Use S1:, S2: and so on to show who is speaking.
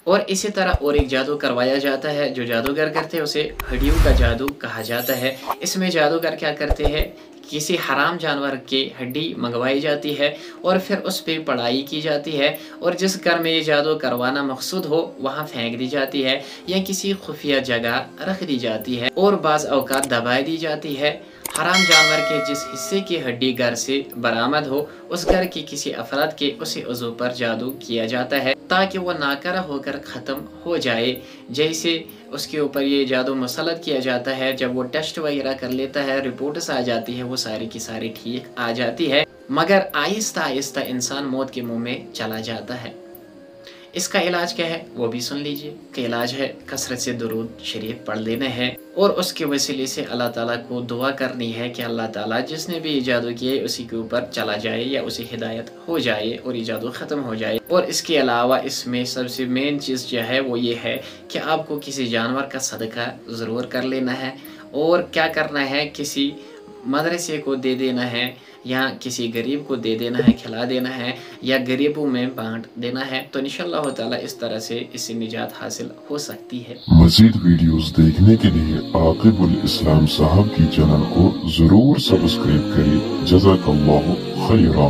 S1: اور اسی طرح اور ایک جادو کروایا جاتا ہے جو جادوگر کرتے ہیں اسے ہڈیوں کا جادو کہا جاتا ہے۔ اس میں جادوگر کیا کرتے ہیں، کسی حرام جانور کی ہڈی منگوائی جاتی ہے اور پھر اس پہ پڑھائی کی جاتی ہے، اور جس گھر میں یہ جادو کروانا مقصود ہو وہاں پھینک دی جاتی ہے یا کسی خفیہ جگہ رکھ دی جاتی ہے، اور بعض اوقات دبا دی جاتی ہے۔ حرام جانور کے جس حصے کی ہڈی گھر سے برآمد ہو اس گھر کی کسی افراد کے اسی عضو پر جادو کیا جاتا ہے تاکہ وہ ناکارہ ہو کر ختم ہو جائے۔ جیسے اس کے اوپر یہ جادو مسلط کیا جاتا ہے، جب وہ ٹیسٹ وغیرہ کر لیتا ہے، رپورٹس آ جاتی ہے، وہ ساری کی ساری ٹھیک آ جاتی ہے، مگر آہستہ آہستہ انسان موت کے منہ میں چلا جاتا ہے۔ اس کا علاج کیا ہے وہ بھی سن لیجئے کہ علاج ہے کثرت سے درود شریف پڑھ لینا ہے، اور اس کے وسیلے سے اللہ تعالیٰ کو دعا کرنی ہے کہ اللہ تعالیٰ جس نے بھی یہ جادو کیے اسی کے اوپر چلا جائے یا اسے ہدایت ہو جائے اور یہ جادو ختم ہو جائے۔ اور اس کے علاوہ اس میں سب سے مین چیز جو ہے وہ یہ ہے کہ آپ کو کسی جانور کا صدقہ ضرور کر لینا ہے، اور کیا کرنا ہے، کسی مدرسے کو دے دینا ہے یا کسی غریب کو دے دینا ہے، کھلا دینا ہے یا غریبوں میں بانٹ دینا ہے، تو انشاءاللہ تعالیٰ اس طرح سے اس سے نجات حاصل ہو سکتی ہے۔
S2: مزید ویڈیوز دیکھنے کے لیے عاقب الاسلام صاحب کی چینل کو ضرور سبسکرائب کریں۔ جزاک اللہ خیرا۔